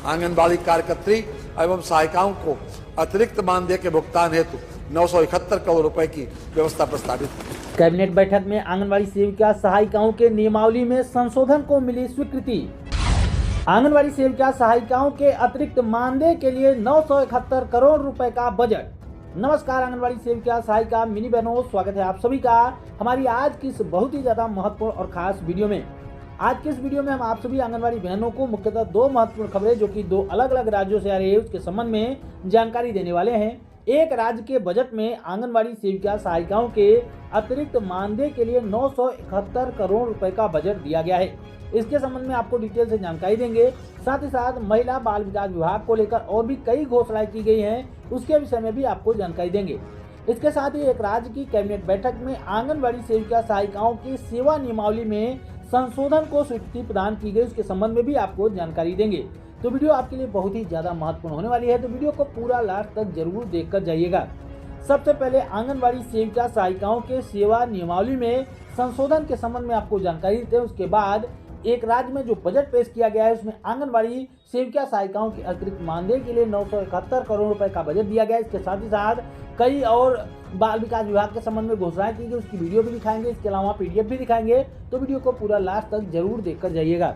आंगनबाड़ी कार्यकर्त्री एवं सहायिकाओं को अतिरिक्त मानदेय के भुगतान हेतु 971 करोड़ रुपए की व्यवस्था प्रस्तावित है। कैबिनेट बैठक में आंगनबाड़ी सेविका सहायिकाओं के नियमावली में संशोधन को मिली स्वीकृति। आंगनबाड़ी सेविका सहायिकाओं के अतिरिक्त मानदेय के लिए 971 करोड़ रुपए का बजट। नमस्कार आंगनबाड़ी सेविका सहायिका मिनी बहनों, स्वागत है आप सभी का हमारी आज की इस बहुत ही ज्यादा महत्वपूर्ण और खास वीडियो में। आज के इस वीडियो में हम आप सभी आंगनबाड़ी बहनों को मुख्यतः दो महत्वपूर्ण खबरें जो कि दो अलग अलग राज्यों से आ रही है उसके संबंध में जानकारी देने वाले हैं। एक राज्य के बजट में आंगनबाड़ी सेविका सहायिकाओं के अतिरिक्त मानदेय के लिए 971 करोड़ रुपए का बजट दिया गया है। इसके संबंध में आपको डिटेल से जानकारी देंगे। साथ ही साथ महिला बाल विकास विभाग को लेकर और भी कई घोषणाएं की गई हैं, उसके विषय में भी आपको जानकारी देंगे। इसके साथ ही एक राज्य की कैबिनेट बैठक में आंगनबाड़ी सेविका सहायिकाओं की सेवा नियमावली में संशोधन को स्वीकृति प्रदान की गई, उसके संबंध में भी आपको जानकारी देंगे। तो वीडियो आपके लिए बहुत ही ज्यादा महत्वपूर्ण होने वाली है, तो वीडियो को पूरा लास्ट तक जरूर देखकर जाइएगा। सबसे पहले आंगनबाड़ी सेविका सहायिकाओं के सेवा नियमावली में संशोधन के संबंध में आपको जानकारी देते हैं। उसके बाद एक राज्य में जो बजट पेश किया गया है उसमें आंगनबाड़ी सेविका सहायिकाओं के अतिरिक्त मानदेय के लिए 971 करोड़ रुपए का बजट दिया गया है। इसके साथ ही साथ कई और बाल विकास विभाग के संबंध में घोषणाएं की गई, उसकी वीडियो भी दिखाएंगे। इसके अलावा पीडीएफ भी दिखाएंगे, तो वीडियो को पूरा लास्ट तक जरूर देखकर जाइएगा।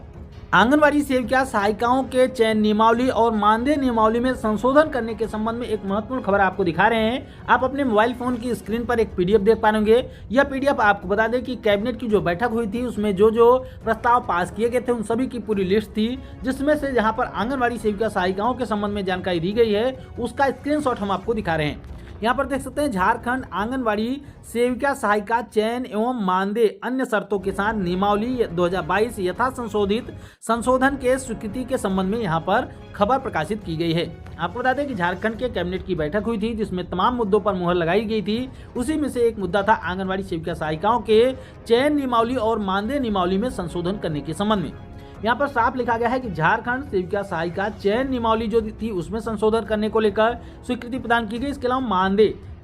आंगनबाड़ी सेविका सहायिकाओं के चयन नियमावली और मानदेय नियमावली में संशोधन करने के संबंध में एक महत्वपूर्ण खबर आपको दिखा रहे हैं। आप अपने मोबाइल फोन की स्क्रीन पर एक पीडीएफ देख पाएंगे। यह पीडीएफ आपको बता दें कि कैबिनेट की जो बैठक हुई थी उसमें जो जो प्रस्ताव पास किए गए थे उन सभी की पूरी लिस्ट थी, जिसमें से जहाँ पर आंगनबाड़ी सेविका सहायिकाओं के संबंध में जानकारी दी गई है उसका स्क्रीनशॉट हम आपको दिखा रहे हैं। यहाँ पर देख सकते हैं झारखंड आंगनबाड़ी सेविका सहायिका चयन एवं मानदेय अन्य शर्तों के साथ नियमावली 2022 यथा संशोधित संशोधन के स्वीकृति के संबंध में यहाँ पर खबर प्रकाशित की गई है। आपको बता दें कि झारखंड के कैबिनेट की बैठक हुई थी जिसमें तमाम मुद्दों पर मुहर लगाई गई थी। उसी में से एक मुद्दा था आंगनबाड़ी सेविका सहायिकाओं के चयन नियमावली और मानदेय नियमावली में संशोधन करने के संबंध में। यहाँ पर साफ लिखा गया है कि झारखंड सेविका सहायिका चयन नियमावली जो थी उसमें संशोधन करने को लेकर स्वीकृति प्रदान की गई। इसके अलावा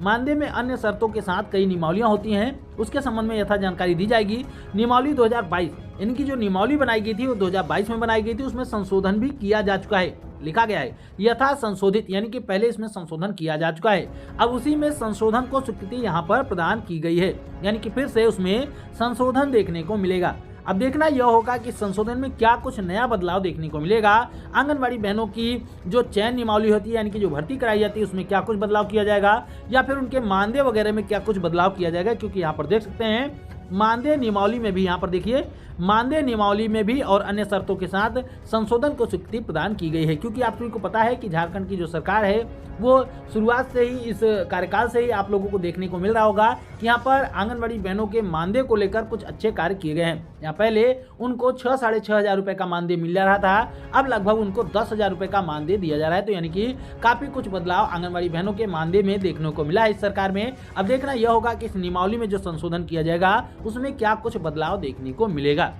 मानदेय में अन्य शर्तों के साथ कई नियमावलियां होती हैं, उसके संबंध में यथा जानकारी दी जाएगी। नियमावली 2022 इनकी जो नियमावली बनाई गई थी वो 2022 में बनाई गई थी, उसमें संशोधन भी किया जा चुका है। लिखा गया है यथा संशोधित, यानी कि पहले इसमें संशोधन किया जा चुका है। अब उसी में संशोधन को स्वीकृति यहाँ पर प्रदान की गई है, यानी कि फिर से उसमें संशोधन देखने को मिलेगा। अब देखना यह होगा कि संशोधन में क्या कुछ नया बदलाव देखने को मिलेगा। आंगनबाड़ी बहनों की जो चयन नियमावली होती है, यानी कि जो भर्ती कराई जाती है, उसमें क्या कुछ बदलाव किया जाएगा या फिर उनके मानदेय वगैरह में क्या कुछ बदलाव किया जाएगा। क्योंकि यहाँ पर देख सकते हैं मानदेय नियमावली में भी, यहाँ पर देखिए मानदेय नियमावली में भी और अन्य शर्तों के साथ संशोधन को स्वीकृति प्रदान की गई है। क्योंकि आप सभी को पता है कि झारखंड की जो सरकार है वो शुरुआत से ही, इस कार्यकाल से ही आप लोगों को देखने को मिल रहा होगा कि यहाँ पर आंगनबाड़ी बहनों के मानदेय को लेकर कुछ अच्छे कार्य किए गए हैं। यहाँ पहले उनको 6,500 रुपए का मानदेय मिल रहा था, अब लगभग उनको 10,000 रुपए का मानदेय दिया जा रहा है। तो यानी कि काफी कुछ बदलाव आंगनबाड़ी बहनों के मानदेय में देखने को मिला है इस सरकार में। अब देखना यह होगा कि इस नियमावली में जो संशोधन किया जाएगा उसमें क्या कुछ बदलाव देखने को मिलेगा।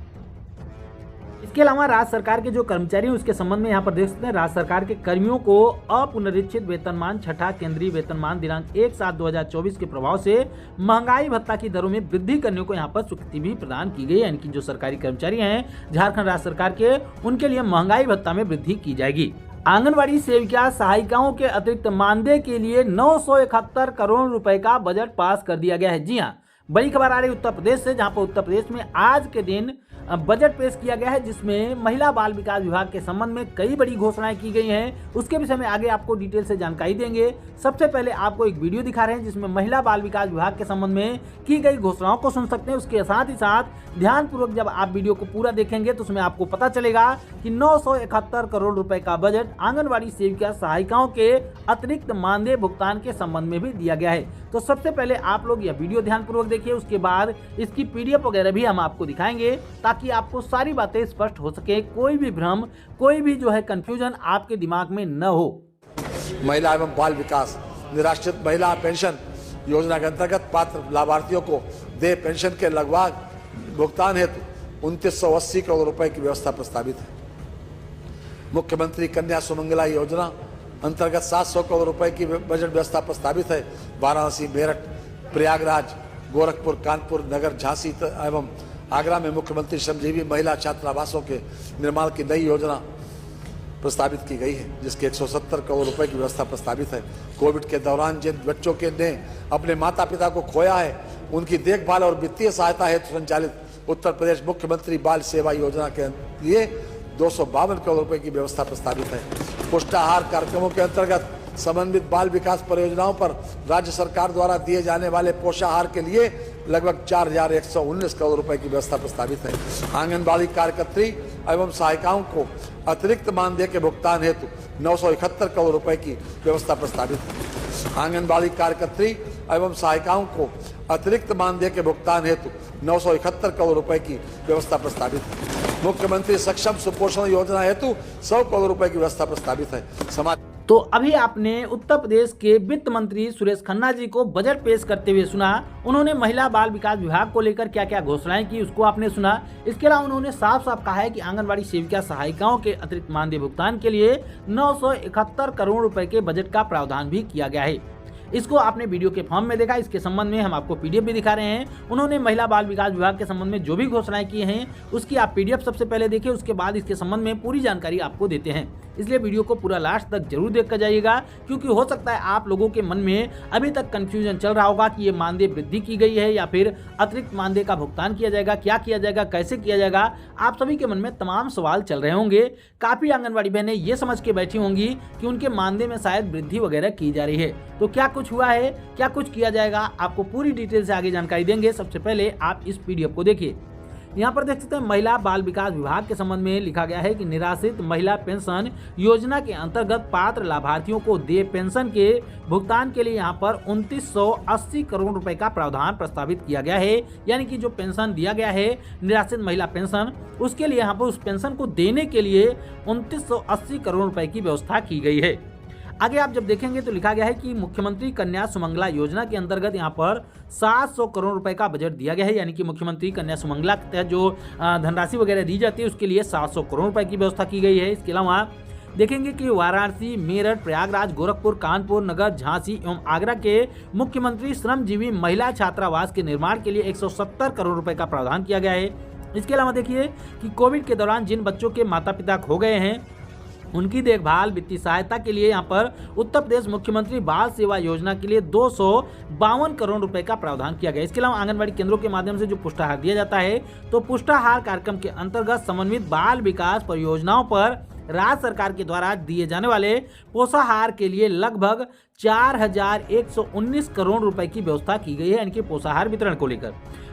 इसके अलावा राज्य सरकार के जो कर्मचारी हैं उसके संबंध में यहाँ पर देख सकते हैं राज्य सरकार के कर्मियों को अपुनरीक्षित वेतनमान छठा केंद्रीय वेतनमान दिनांक 1/7/2024 के प्रभाव से महंगाई भत्ता की दरों में वृद्धि करने को यहाँ पर स्वीकृति भी प्रदान की गई। यानी कि जो सरकारी कर्मचारी हैं झारखंड राज्य सरकार के, उनके लिए महंगाई भत्ता में वृद्धि की जाएगी। आंगनबाड़ी सेविका सहायिकाओं के अतिरिक्त मानदेय के लिए 971 करोड़ रुपए का बजट पास कर दिया गया है। जी हाँ, बड़ी खबर आ रही उत्तर प्रदेश से, जहां पर उत्तर प्रदेश में आज के दिन बजट पेश किया गया है जिसमें महिला बाल विकास विभाग के संबंध में कई बड़ी घोषणाएं की गई हैं। उसके विषय में आगे आपको डिटेल से जानकारी देंगे। सबसे पहले आपको एक वीडियो दिखा रहे हैं जिसमें महिला बाल विकास विभाग के संबंध में की गई घोषणाओं को सुन सकते हैं। उसके साथ ही साथ ध्यानपूर्वक जब आप वीडियो को पूरा देखेंगे तो उसमें आपको पता चलेगा कि 971 करोड़ रुपए का बजट आंगनबाड़ी सेविका सहायिकाओं के अतिरिक्त मानदेय भुगतान के संबंध में भी दिया गया है। तो सबसे पहले आप लोग यह वीडियो ध्यानपूर्वक देखिए, उसके बाद इसकी पीडीएफ वगैरह भी हम आपको दिखाएंगे ताकि आपको सारी बातें स्पष्ट हो सके, कोई भी भ्रम, कोई भी जो है कंफ्यूजन आपके दिमाग में न हो। महिला एवं बाल विकास निराश्रित महिला पेंशन योजना के अंतर्गत पात्र लाभार्थियों को देय पेंशन के लगभग भुगतान हेतु 2980 करोड़ रुपए की व्यवस्था प्रस्तावित है। मुख्यमंत्री कन्या सुमंगला योजना अंतर्गत 700 करोड़ रुपए की बजट व्यवस्था प्रस्तावित है। वाराणसी, मेरठ, प्रयागराज, गोरखपुर, कानपुर, नगर, झांसी एवं आगरा में मुख्यमंत्री श्रमजीवी महिला छात्रावासों के निर्माण की नई योजना प्रस्तावित की गई है, जिसके 170 करोड़ रुपए की व्यवस्था प्रस्तावित है। कोविड के दौरान जिन बच्चों के ने अपने माता पिता को खोया है, उनकी देखभाल और वित्तीय सहायता हेतु संचालित उत्तर प्रदेश मुख्यमंत्री बाल सेवा योजना के लिए 252 करोड़ रुपए की व्यवस्था प्रस्तावित है। पुष्टाहार कार्यक्रमों के अंतर्गत समन्वित बाल विकास परियोजनाओं पर राज्य सरकार द्वारा दिए जाने वाले पोषाहार के लिए लगभग 4,119 करोड़ रुपए की व्यवस्था प्रस्तावित है। आंगनबाड़ी कार्यकर्त्री एवं सहायिकाओं को अतिरिक्त मानदेय के भुगतान हेतु 971 करोड़ रुपए की व्यवस्था प्रस्तावित है। आंगनबाड़ी कार्यकर्त्री एवं सहायिकाओं को अतिरिक्त मानदेय के भुगतान हेतु 971 करोड़ रुपए की व्यवस्था प्रस्तावित है। मुख्यमंत्री सक्षम सुपोषण योजना हेतु 100 करोड़ रुपए की व्यवस्था प्रस्तावित है। समाज तो अभी आपने उत्तर प्रदेश के वित्त मंत्री सुरेश खन्ना जी को बजट पेश करते हुए सुना। उन्होंने महिला बाल विकास विभाग को लेकर क्या क्या घोषणाएं की उसको आपने सुना। इसके अलावा उन्होंने साफ साफ कहा है कि आंगनबाड़ी सेविका सहायिकाओं के अतिरिक्त मानदेय भुगतान के लिए 971 करोड़ रुपए के बजट का प्रावधान भी किया गया है। इसको आपने वीडियो के फॉर्म में देखा। इसके संबंध में हम आपको पीडीएफ भी दिखा रहे हैं। उन्होंने महिला बाल विकास विभाग के संबंध में जो भी घोषणाएं की हैं उसकी आप पीडीएफ सबसे पहले देखिए, उसके बाद इसके संबंध में पूरी जानकारी आपको देते हैं। इसलिए वीडियो को पूरा लास्ट तक जरूर देख कर जाइएगा, क्योंकि हो सकता है आप लोगों के मन में अभी तक कंफ्यूजन चल रहा होगा कि ये मानदेय वृद्धि की गई है या फिर अतिरिक्त मानदेय का भुगतान किया जाएगा, क्या किया जाएगा, कैसे किया जाएगा। आप सभी के मन में तमाम सवाल चल रहे होंगे। काफी आंगनबाड़ी बहनें ये समझ के बैठी होंगी कि उनके मानदेय में शायद वृद्धि वगैरह की जा रही है। तो क्या कुछ हुआ है, क्या कुछ किया जाएगा, आपको पूरी डिटेल से आगे जानकारी देंगे। सबसे पहले आप इस पीडीएफ को देखिए। यहाँ पर देख सकते हैं महिला बाल विकास विभाग के संबंध में लिखा गया है कि निराश्रित महिला पेंशन योजना के अंतर्गत पात्र लाभार्थियों को देय पेंशन के भुगतान के लिए यहाँ पर 2980 करोड़ रुपए का प्रावधान प्रस्तावित किया गया है। यानी कि जो पेंशन दिया गया है निराश्रित महिला पेंशन, उसके लिए यहाँ पर उस पेंशन को देने के लिए 2980 करोड़ रुपए की व्यवस्था की गई है। आगे आप जब देखेंगे तो लिखा गया है कि मुख्यमंत्री कन्या सुमंगला योजना के अंतर्गत यहाँ पर 700 करोड़ रुपए का बजट दिया गया है। यानी कि मुख्यमंत्री कन्या सुमंगला के तहत जो धनराशि वगैरह दी जाती है उसके लिए 700 करोड़ रुपए की व्यवस्था की गई है। इसके अलावा देखेंगे कि वाराणसी, मेरठ, प्रयागराज, गोरखपुर, कानपुर नगर, झांसी एवं आगरा के मुख्यमंत्री श्रमजीवी महिला छात्रावास के निर्माण के लिए 170 करोड़ रुपए का प्रावधान किया गया है। इसके अलावा देखिए कि कोविड के दौरान जिन बच्चों के माता पिता खो गए हैं उनकी देखभाल वित्तीय सहायता के लिए यहाँ पर उत्तर प्रदेश मुख्यमंत्री बाल सेवा योजना के लिए 252 करोड़ रुपए का प्रावधान किया गया। इसके अलावा आंगनबाड़ी केंद्रों के माध्यम से जो पुष्टाहार दिया जाता है, तो पुष्टाहार कार्यक्रम के अंतर्गत समन्वित बाल विकास परियोजनाओं पर राज्य सरकार के द्वारा दिए जाने वाले पोषाहार के लिए लगभग 4,119 करोड़ रुपए की व्यवस्था की गई है। यानी कि पोषाहार वितरण को लेकर।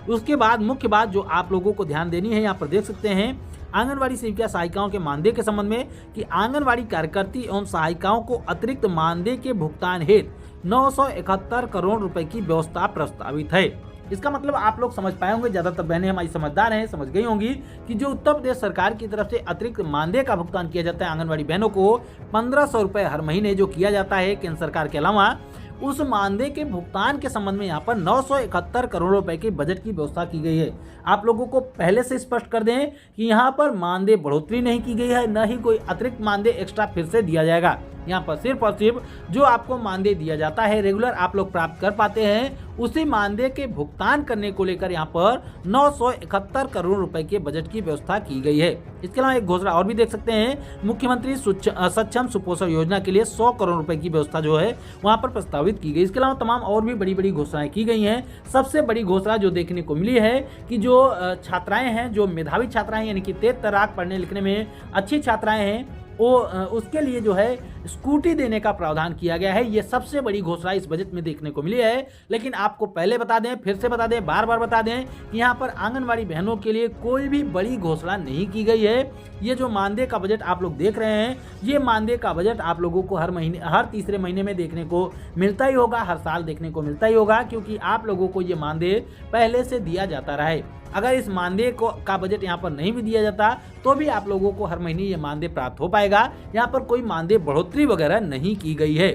उसके बाद मुख्य बात जो आप लोगों को ध्यान देनी है, यहाँ पर देख सकते हैं आंगनबाड़ी सेविका सहायिकाओं के मानदेय के संबंध में कि आंगनबाड़ी कार्यकर्ती एवं सहायिकाओं को अतिरिक्त मानदेय के भुगतान हेतु 971 करोड़ रुपए की व्यवस्था प्रस्तावित है। इसका मतलब आप लोग समझ पाए होंगे, ज्यादातर बहनें हमारी समझदार हैं, समझ गई होंगी कि जो उत्तर प्रदेश सरकार की तरफ से अतिरिक्त मानदेय का भुगतान किया जाता है आंगनबाड़ी बहनों को 1500 रुपए हर महीने जो किया जाता है केंद्र सरकार के अलावा, उस मानदेय के भुगतान के संबंध में यहाँ पर 971 करोड़ रुपए की बजट की व्यवस्था की गई है। आप लोगों को पहले से स्पष्ट कर दें कि यहाँ पर मानदेय बढ़ोतरी नहीं की गई है, न ही कोई अतिरिक्त मानदेय एक्स्ट्रा फिर से दिया जाएगा। यहाँ पर सिर्फ और सिर्फ जो आपको मानदेय दिया जाता है, रेगुलर आप लोग प्राप्त कर पाते हैं, उसी मानदेय के भुगतान करने को लेकर यहाँ पर 971 करोड़ रुपए के बजट की व्यवस्था की गई है। इसके अलावा एक घोषणा और भी देख सकते हैं, मुख्यमंत्री सक्षम सुपोषण योजना के लिए 100 करोड़ रुपए की व्यवस्था जो है वहाँ पर प्रस्तावित की गई। इसके अलावा तमाम और भी बड़ी बड़ी घोषणाएं की गई हैं। सबसे बड़ी घोषणा जो देखने को मिली है कि जो छात्राएं हैं, जो मेधावी छात्राएं यानी कि तेज तर्राक पढ़ने लिखने में अच्छी छात्राएं हैं, वो उसके लिए जो है स्कूटी देने का प्रावधान किया गया है। ये सबसे बड़ी घोषणा इस बजट में देखने को मिली है। लेकिन आपको पहले बता दें, फिर से बता दें, बार बार बता दें कि यहाँ पर आंगनबाड़ी बहनों के लिए कोई भी बड़ी घोषणा नहीं की गई है। ये जो मानदेय का बजट आप लोग देख रहे हैं, ये मानदेय का बजट आप लोगों को हर महीने, हर तीसरे महीने में देखने को मिलता ही होगा, हर साल देखने को मिलता ही होगा, क्योंकि आप लोगों को ये मानदेय पहले से दिया जाता रहा है। अगर इस मानदेय का बजट यहाँ पर नहीं भी दिया जाता तो भी आप लोगों को हर महीने ये मानदेय प्राप्त हो पाएगा। यहाँ पर कोई मानदेय बढ़ोतरी वगैरह नहीं की गई है।